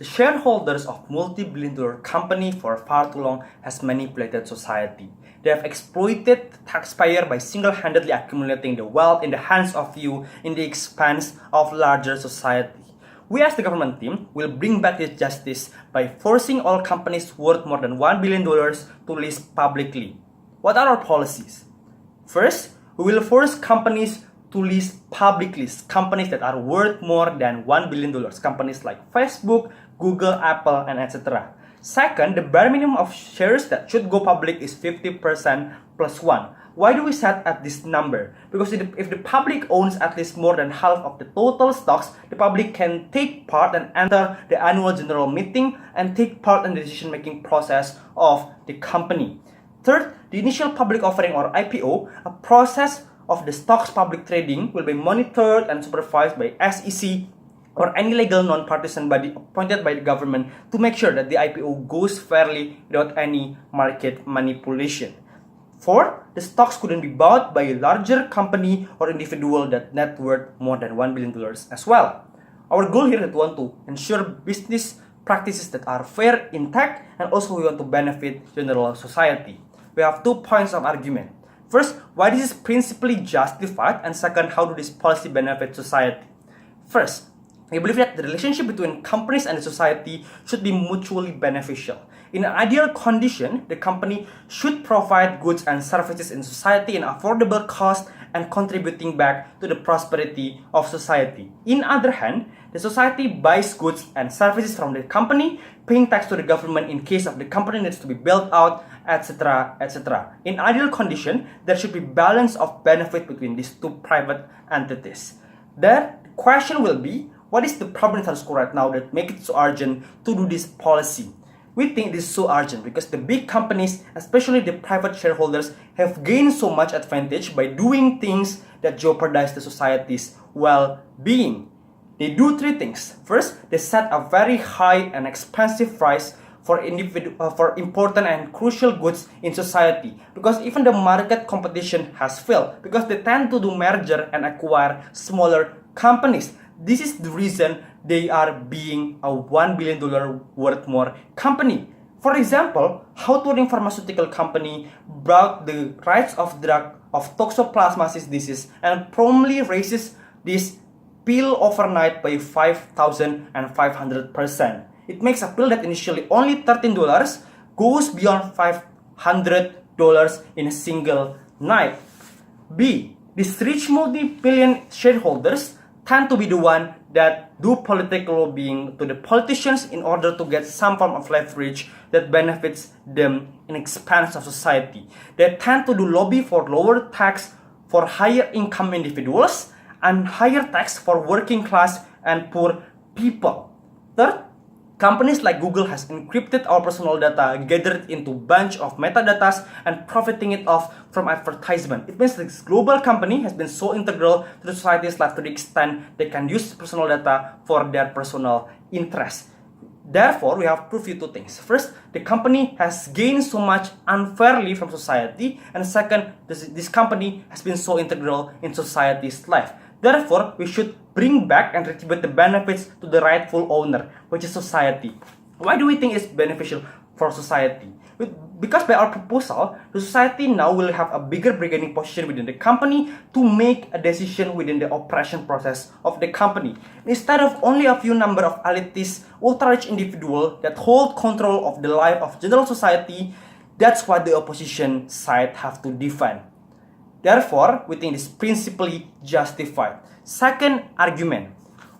The shareholders of multi-billion-dollar company for far too long has manipulated society. They have exploited the taxpayer by single-handedly accumulating the wealth in the hands of few in the expense of larger society. We as the government team will bring back this justice by forcing all companies worth more than $1 billion to list publicly. What are our policies? First, we will force companies to list publicly companies that are worth more than $1 billion, companies like Facebook, Google, Apple, and etc. Second, the bare minimum of shares that should go public is 50% plus 1. Why do we set at this number? Because if the public owns at least more than half of the total stocks, the public can take part and enter the annual general meeting and take part in the decision-making process of the company. Third, the initial public offering or IPO, a process of the stock's public trading, will be monitored and supervised by SEC or any legal non-partisan body appointed by the government to make sure that the IPO goes fairly without any market manipulation. Fourth, the stocks couldn't be bought by a larger company or individual that net worth more than $1 billion as well. Our goal here is we want to ensure business practices that are fair, intact, and also we want to benefit general society. We have 2 points of argument. First, why this is principally justified, and second, how do this policy benefit society? First, we believe that the relationship between companies and the society should be mutually beneficial. In an ideal condition, the company should provide goods and services in society in affordable cost and contributing back to the prosperity of society. In other hand, the society buys goods and services from the company, paying tax to the government in case of the company needs to be built out, etc., etc. In ideal condition, there should be balance of benefit between these two private entities. The question will be, what is the problem in status quo right now that makes it so urgent to do this policy? We think this is so urgent because the big companies, especially the private shareholders, have gained so much advantage by doing things that jeopardize the society's well-being. They do 3 things. First, they set a very high and expensive price for important and crucial goods in society, because even the market competition has failed because they tend to do merger and acquire smaller companies. This is the reason they are being a $1 billion worth more company. For example, how Turing Pharmaceutical Company bought the rights of drug of toxoplasmosis disease and promptly raises this pill overnight by 5,500%. It makes a pill that initially only $13 goes beyond $500 in a single night. B. These rich multi-billion shareholders tend to be the one that do political lobbying to the politicians in order to get some form of leverage that benefits them in expense of society. They tend to do lobby for lower tax for higher income individuals and higher tax for working class and poor people. Third, companies like Google has encrypted our personal data, gathered into bunch of metadatas, and profiting it off from advertisement. It means this global company has been so integral to the society's life to the extent they can use personal data for their personal interests. Therefore, we have proved you 2 things. First, the company has gained so much unfairly from society, and second, this company has been so integral in society's life. Therefore, we should bring back and retribute the benefits to the rightful owner, which is society. Why do we think it's beneficial for society? Because by our proposal, the society now will have a bigger bargaining position within the company to make a decision within the operation process of the company. Instead of only a few number of elitist, ultra-rich individuals that hold control of the life of general society, that's what the opposition side have to defend. Therefore, we think it's principally justified. Second argument,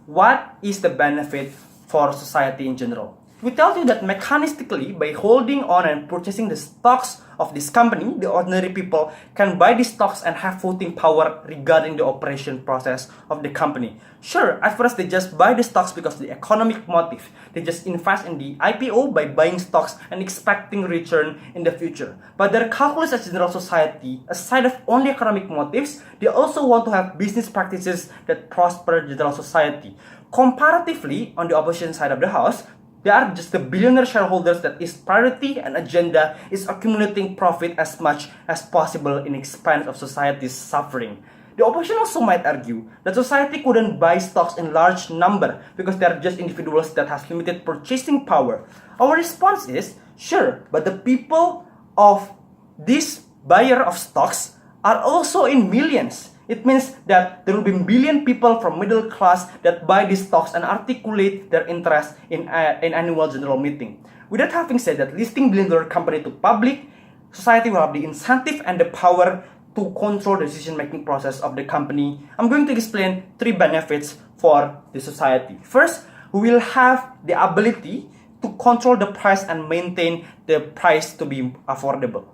what is the benefit for society in general? We tell you that mechanistically, by holding on and purchasing the stocks of this company, the ordinary people can buy these stocks and have voting power regarding the operation process of the company. Sure, at first they just buy the stocks because of the economic motive. They just invest in the IPO by buying stocks and expecting return in the future. But their calculus as general society, aside of only economic motives, they also want to have business practices that prosper general society. Comparatively, on the opposition side of the house, they are just the billionaire shareholders that is priority and agenda is accumulating profit as much as possible in expense of society's suffering. The opposition also might argue that society couldn't buy stocks in large number because they are just individuals that has limited purchasing power. Our response is, sure, but the people of this buyer of stocks are also in millions. It means that there will be billion people from middle class that buy these stocks and articulate their interest in annual general meeting. With that having said that, listing billion-dollar company to public, society will have the incentive and the power to control the decision-making process of the company. I'm going to explain 3 benefits for the society. First, we will have the ability to control the price and maintain the price to be affordable.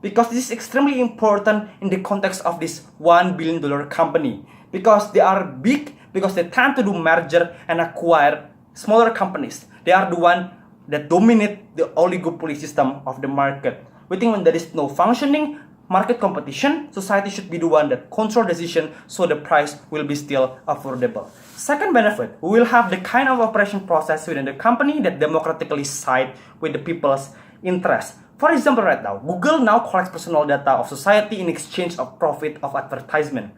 Because this is extremely important in the context of this $1 billion company. Because they are big, because they tend to do merger and acquire smaller companies. They are the one that dominate the oligopoly system of the market. We think when there is no functioning market competition, society should be the one that control decision so the price will be still affordable. Second benefit, we will have the kind of operation process within the company that democratically side with the people's interest. For example, right now, Google now collects personal data of society in exchange of profit of advertisement.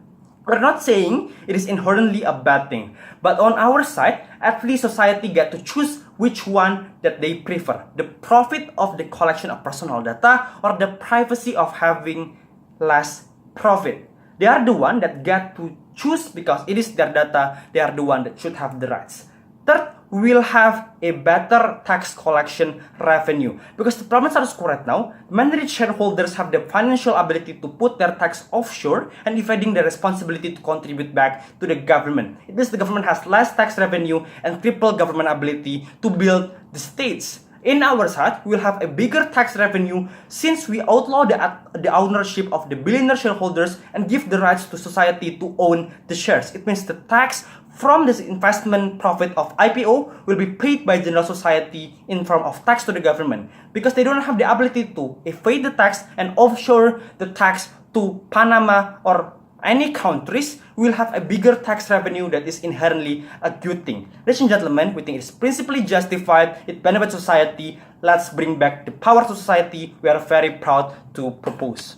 We're not saying it is inherently a bad thing, but on our side, at least society get to choose which one that they prefer. The profit of the collection of personal data or the privacy of having less profit. They are the one that get to choose because it is their data, they are the one that should have the rights. Third, we will have a better tax collection revenue. Because the problem status quo right now, many rich shareholders have the financial ability to put their tax offshore and evading the responsibility to contribute back to the government. It means the government has less tax revenue and triple government ability to build the states. In our side, we will have a bigger tax revenue since we outlaw the ownership of the billionaire shareholders and give the rights to society to own the shares. It means the tax from this investment profit of IPO will be paid by general society in form of tax to the government because they don't have the ability to evade the tax and offshore the tax to Panama or any countries. Will have a bigger tax revenue that is inherently a good thing. Ladies and gentlemen, we think it's principally justified, it benefits society. Let's bring back the power to society. We are very proud to propose.